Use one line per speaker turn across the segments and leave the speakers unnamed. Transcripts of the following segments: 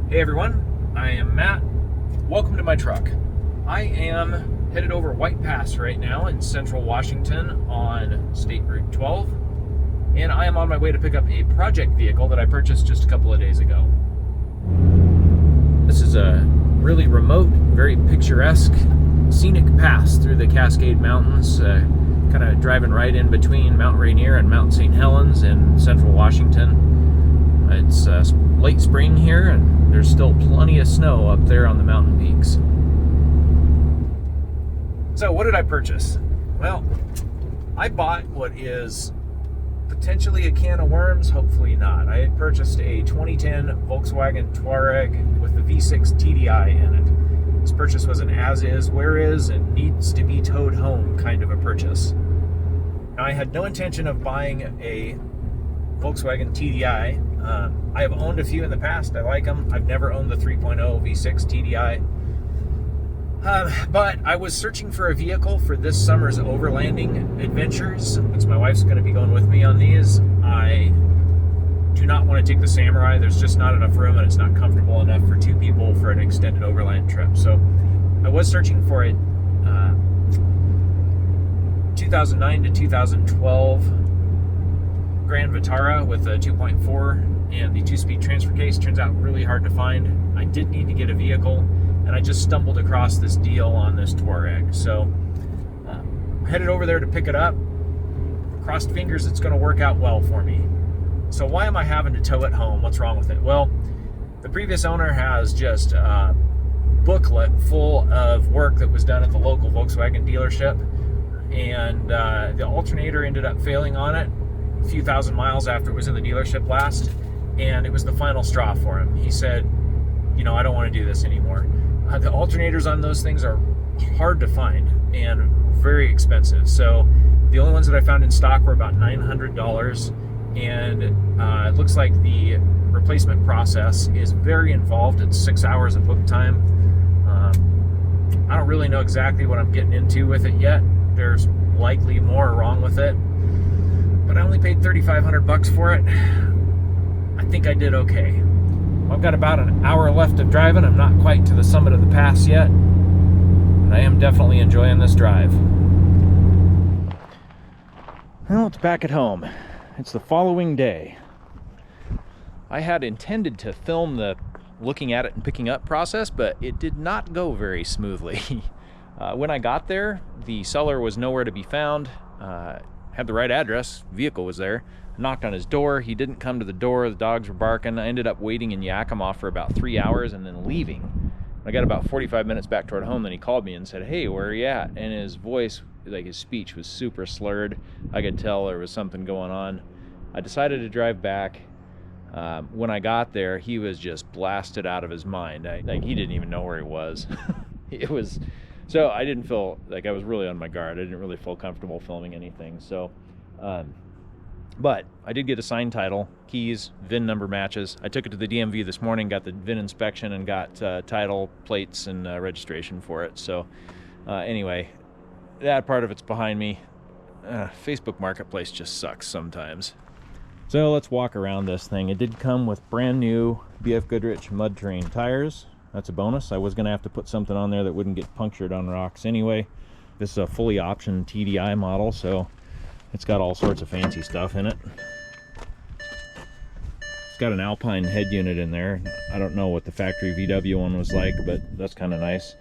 Hey everyone, I am Matt. Welcome to my truck. I am headed over White Pass right now in central Washington on State Route 12, and I am on my way to pick up a project vehicle that I purchased just a couple of days ago. This is a really remote, very picturesque, scenic pass through the Cascade Mountains, kind of driving right in between Mount Rainier and Mount St. Helens in central Washington. It's late spring here, and there's still plenty of snow up there on the mountain peaks. So what did I purchase? Well, I bought what is potentially a can of worms, hopefully not. I had purchased a 2010 Volkswagen Touareg with the V6 TDI in it. This purchase was an as-is, where-is, and needs-to-be towed home kind of a purchase. Now, I had no intention of buying a Volkswagen TDI. I have owned a few in the past. I like them. I've never owned the 3.0 V6 TDI. But I was searching for a vehicle for this summer's overlanding adventures. Since my wife's going to be going with me on these, I do not want to take the Samurai. There's just not enough room, and it's not comfortable enough for two people for an extended overland trip. So I was searching for a 2009 to 2012 Grand Vitara with a 2.4 and the 2-speed transfer case. Turns out really hard to find. I did need to get a vehicle, and I just stumbled across this deal on this Touareg. So headed over there to pick it up. Crossed fingers it's going to work out well for me. So why am I having to tow it home? What's wrong with it? Well, the previous owner has just a booklet full of work that was done at the local Volkswagen dealership, and the alternator ended up failing on it a few thousand miles after it was in the dealership last, and it was the final straw for him. He said, you know, I don't want to do this anymore. The alternators on those things are hard to find and very expensive. So the only ones that I found in stock were about $900, and it looks like the replacement process is very involved. It's 6 hours of book time. I don't really know exactly what I'm getting into with it yet. There's likely more wrong with it, but I only paid $3,500 for it. I think I did okay. I've got about an hour left of driving. I'm not quite to the summit of the pass yet, but I am definitely enjoying this drive. Well, it's back at home. It's the following day. I had intended to film the looking at it and picking up process, but it did not go very smoothly. When I got there, the seller was nowhere to be found. Had the right address, vehicle was there. Knocked on his door, he didn't come to the door, the dogs were barking. I ended up waiting in Yakima for about 3 hours and then leaving. I got about 45 minutes back toward home, then he called me and said, hey, where are you at? And his voice, like his speech was super slurred. I could tell there was something going on. I decided to drive back. When I got there, he was just blasted out of his mind. Like he didn't even know where he was. So I didn't feel like I was really on my guard. I didn't really feel comfortable filming anything. So, but I did get a signed title, keys, VIN number matches. I took it to the DMV this morning, got the VIN inspection, and got title, plates, and registration for it. So anyway, that part of it's behind me. Facebook Marketplace just sucks sometimes. So let's walk around this thing. It did come with brand new BF Goodrich mud terrain tires. That's a bonus. I was going to have to put something on there that wouldn't get punctured on rocks anyway. This is a fully optioned TDI model, so it's got all sorts of fancy stuff in it. It's got an Alpine head unit in there. I don't know what the factory VW one was like, but that's kind of nice.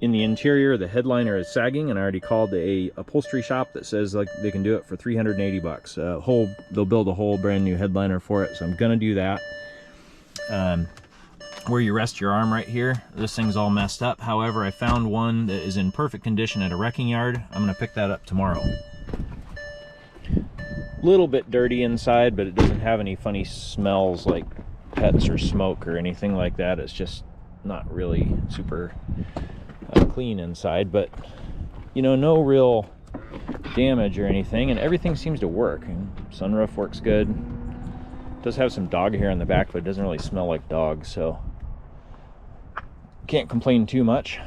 In the interior, the headliner is sagging, and I already called a upholstery shop that says like they can do it for $380. They'll build a whole brand new headliner for it, so I'm gonna do that. Where you rest your arm right here, this thing's all messed up. However, I found one that is in perfect condition at a wrecking yard. I'm gonna pick that up tomorrow. A little bit dirty inside, but it doesn't have any funny smells like pets or smoke or anything like that. It's just not really super clean inside, but you know, no real damage or anything, and everything seems to work. And sunroof works good. It does have some dog hair on the back, but it doesn't really smell like dog, so can't complain too much.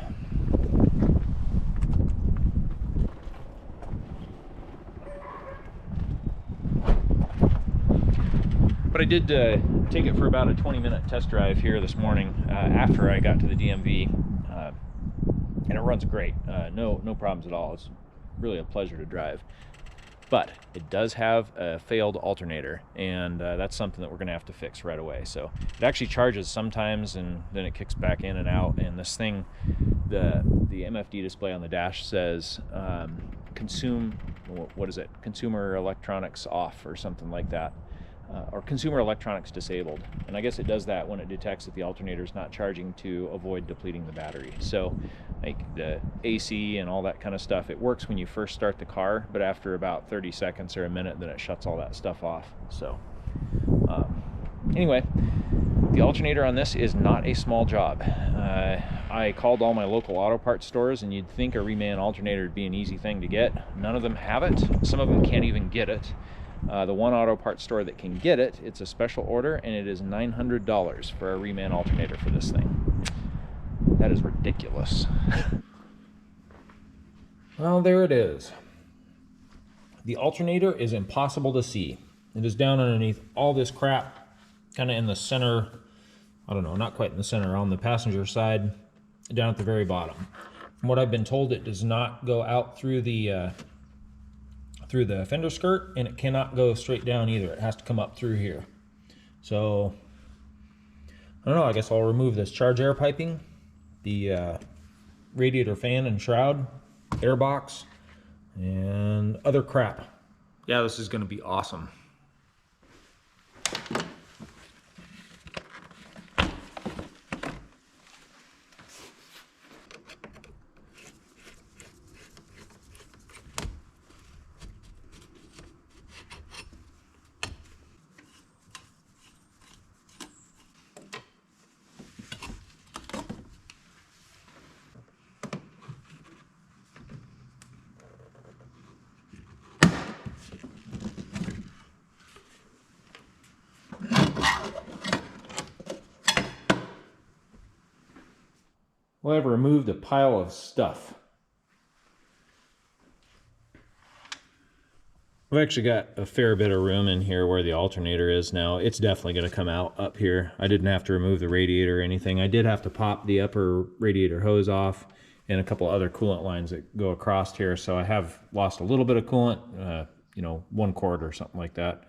But I did take it for about a 20-minute test drive here this morning after I got to the DMV, and it runs great. No problems at all. It's really a pleasure to drive. But it does have a failed alternator, and that's something that we're going to have to fix right away. So it actually charges sometimes, and then it kicks back in and out. And this thing, the MFD display on the dash says consumer electronics off or something like that, or consumer electronics disabled. And I guess it does that when it detects that the alternator is not charging to avoid depleting the battery. So like the AC and all that kind of stuff, it works when you first start the car, but after about 30 seconds or a minute, then it shuts all that stuff off. So anyway, the alternator on this is not a small job. I called all my local auto parts stores, and you'd think a reman alternator would be an easy thing to get. None of them have it. Some of them can't even get it. The one auto parts store that can get it, it's a special order, and it is $900 for a reman alternator for this thing. That is ridiculous. Well, there it is. The alternator is impossible to see. It is down underneath all this crap, kind of in the center. I don't know, not quite in the center, on the passenger side, down at the very bottom. From what I've been told, it does not go out through the fender skirt, and it cannot go straight down either. It has to come up through here. So I don't know, I guess I'll remove this charge air piping, the radiator fan and shroud, air box, and other crap. Yeah, this is going to be awesome. Well, I've removed a pile of stuff. I've actually got a fair bit of room in here where the alternator is now. It's definitely going to come out up here. I didn't have to remove the radiator or anything. I did have to pop the upper radiator hose off and a couple other coolant lines that go across here. So I have lost a little bit of coolant, 1 quart or something like that.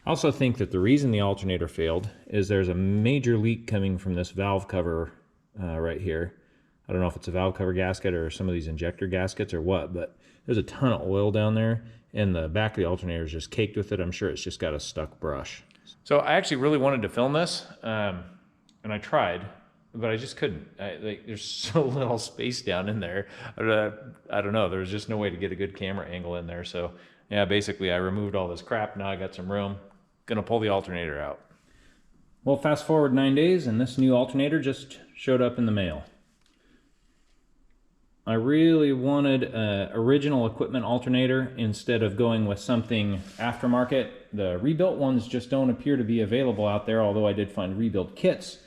I also think that the reason the alternator failed is there's a major leak coming from this valve cover right here. I don't know if it's a valve cover gasket or some of these injector gaskets or what, but there's a ton of oil down there, and the back of the alternator is just caked with it. I'm sure it's just got a stuck brush. So I actually really wanted to film this, and I tried, but I just couldn't. There's so little space down in there. I don't know. There was just no way to get a good camera angle in there. So yeah, basically I removed all this crap. Now I got some room. Gonna pull the alternator out. Well, fast forward 9 days, and this new alternator just showed up in the mail. I really wanted an original equipment alternator instead of going with something aftermarket. The rebuilt ones just don't appear to be available out there, although I did find rebuilt kits,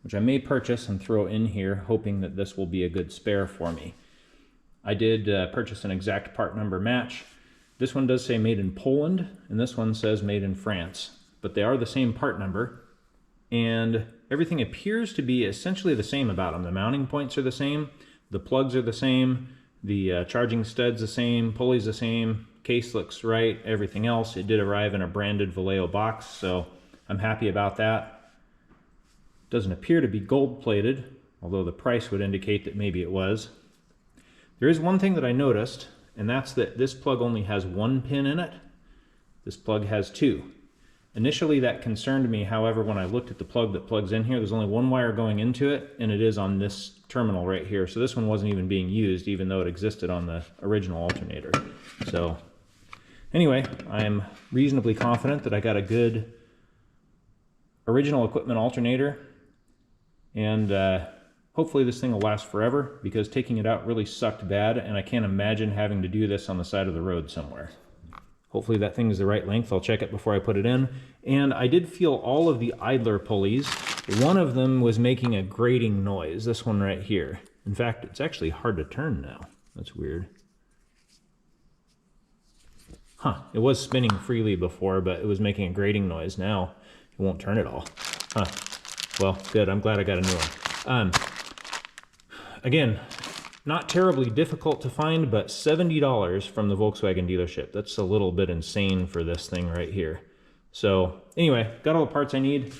which I may purchase and throw in here, hoping that this will be a good spare for me. I did purchase an exact part number match. This one does say made in Poland, and this one says made in France, but they are the same part number, and everything appears to be essentially the same about them. The mounting points are the same. The plugs are the same, the charging stud's the same, pulley's the same, case looks right, everything else. It did arrive in a branded Vallejo box, so I'm happy about that. Doesn't appear to be gold plated, although the price would indicate that maybe it was. There is one thing that I noticed, and that's that this plug only has 1 pin in it. This plug has 2. Initially that concerned me, however, when I looked at the plug that plugs in here, there's only 1 wire going into it, and it is on this terminal right here. So this one wasn't even being used, even though it existed on the original alternator. So anyway, I'm reasonably confident that I got a good original equipment alternator, and hopefully this thing will last forever, because taking it out really sucked bad, and I can't imagine having to do this on the side of the road somewhere. Hopefully that thing is the right length. I'll check it before I put it in. And I did feel all of the idler pulleys. One of them was making a grating noise, this one right here. In fact, it's actually hard to turn now. That's weird. Huh, it was spinning freely before, but it was making a grating noise. Now it won't turn at all. Huh. Well, good. I'm glad I got a new one. Again, not terribly difficult to find, but $70 from the Volkswagen dealership. That's a little bit insane for this thing right here. So anyway, got all the parts I need.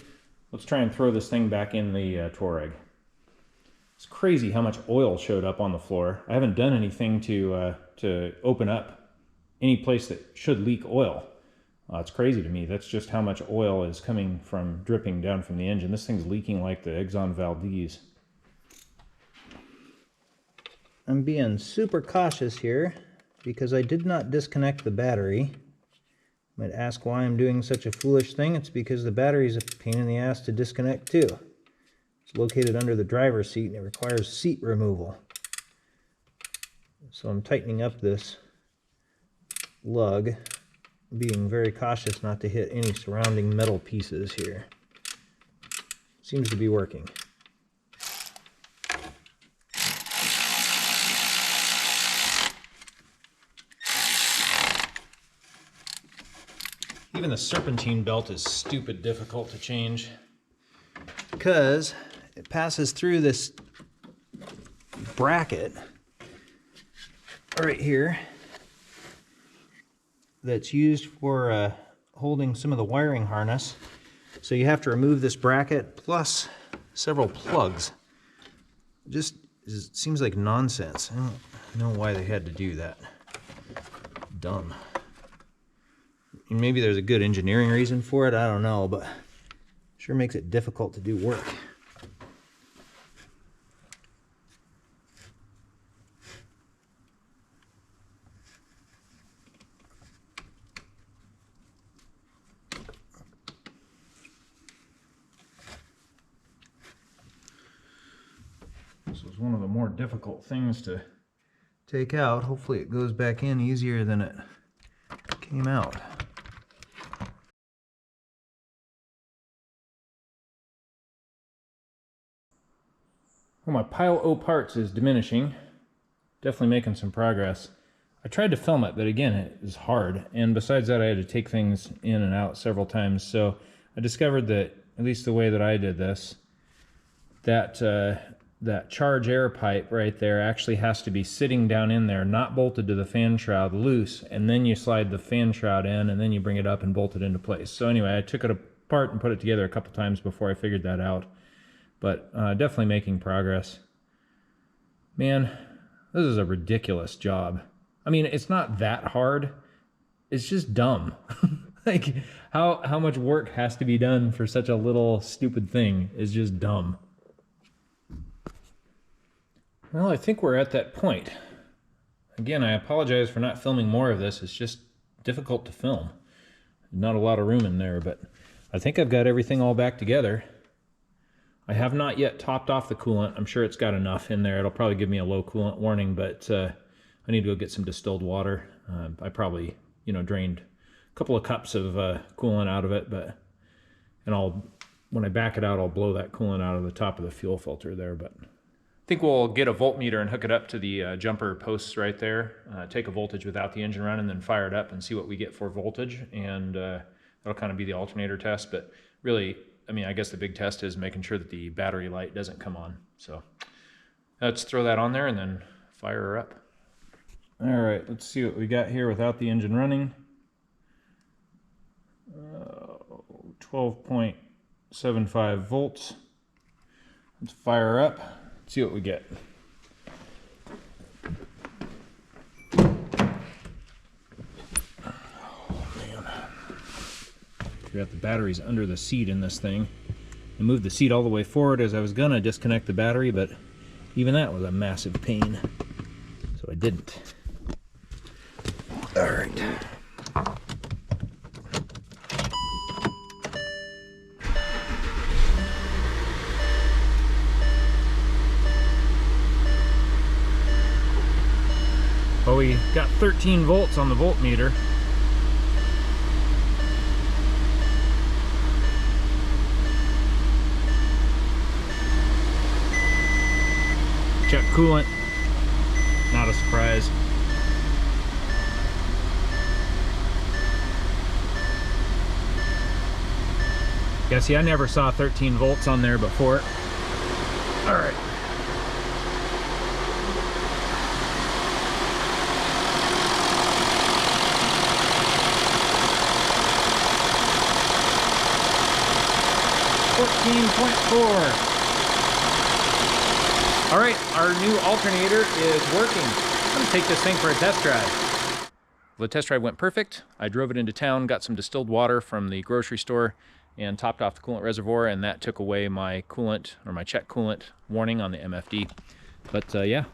Let's try and throw this thing back in the Touareg. It's crazy how much oil showed up on the floor. I haven't done anything to open up any place that should leak oil. It's crazy to me. That's just how much oil is coming from, dripping down from the engine. This thing's leaking like the Exxon Valdez.
I'm being super cautious here because I did not disconnect the battery. You might ask why I'm doing such a foolish thing. It's because the battery is a pain in the ass to disconnect too. It's located under the driver's seat and it requires seat removal. So I'm tightening up this lug, being very cautious not to hit any surrounding metal pieces here. Seems to be working.
Even the serpentine belt is stupid difficult to change,
because it passes through this bracket right here that's used for holding some of the wiring harness. So you have to remove this bracket plus several plugs. It seems like nonsense. I don't know why they had to do that. Dumb. And maybe there's a good engineering reason for it, I don't know, but it sure makes it difficult to do work.
This was one of the more difficult things to
Take out. Hopefully it goes back in easier than it came out.
Well, my pile O parts is diminishing. Definitely making some progress. I tried to film it, but again, it is hard. And besides that, I had to take things in and out several times. So I discovered that, at least the way that I did this, that charge air pipe right there actually has to be sitting down in there, not bolted to the fan shroud, loose, and then you slide the fan shroud in, and then you bring it up and bolt it into place. So anyway, I took it apart and put it together a couple times before I figured that out. But definitely making progress. Man, this is a ridiculous job. I mean, it's not that hard. It's just dumb. Like, how much work has to be done for such a little stupid thing is just dumb. Well, I think we're at that point. Again, I apologize for not filming more of this. It's just difficult to film. Not a lot of room in there, but I think I've got everything all back together. I have not yet topped off the coolant. I'm sure it's got enough in there. It'll probably give me a low coolant warning, but I need to go get some distilled water. I probably, drained a couple of cups of coolant out of it, and when I back it out, I'll blow that coolant out of the top of the fuel filter there. But I think we'll get a voltmeter and hook it up to the jumper posts right there, take a voltage without the engine running, and then fire it up and see what we get for voltage, and that'll kind of be the alternator test. But really, I guess the big test is making sure that the battery light doesn't come on. So let's throw that on there and then fire her up. All right, let's see what we got here without the engine running. 12.75 volts. Let's fire her up. See what we get. Got the batteries under the seat in this thing. I moved the seat all the way forward as I was gonna disconnect the battery, but even that was a massive pain, so I didn't. All right. Well, we got 13 volts on the voltmeter. Check coolant, not a surprise. Yeah, see, I never saw 13 volts on there before. All right. All right, our new alternator is working. I'm gonna take this thing for a test drive. The test drive went perfect. I drove it into town, got some distilled water from the grocery store, and topped off the coolant reservoir, and that took away my coolant, or my check coolant warning on the MFD. But yeah,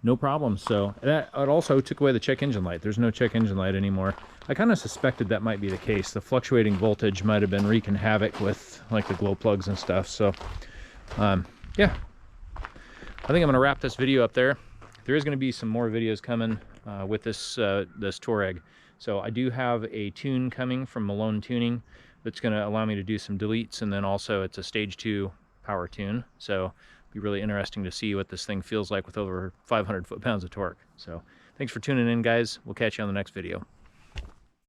no problem. So that it also took away the check engine light. There's no check engine light anymore. I kind of suspected that might be the case. The fluctuating voltage might have been wreaking havoc with like the glow plugs and stuff. So yeah, I think I'm gonna wrap this video up there. There is gonna be some more videos coming with this this Touareg. So I do have a tune coming from Malone Tuning that's gonna allow me to do some deletes, and then also it's a stage 2 power tune. So it'll be really interesting to see what this thing feels like with over 500 foot-pounds of torque. So thanks for tuning in, guys. We'll catch you on the next video.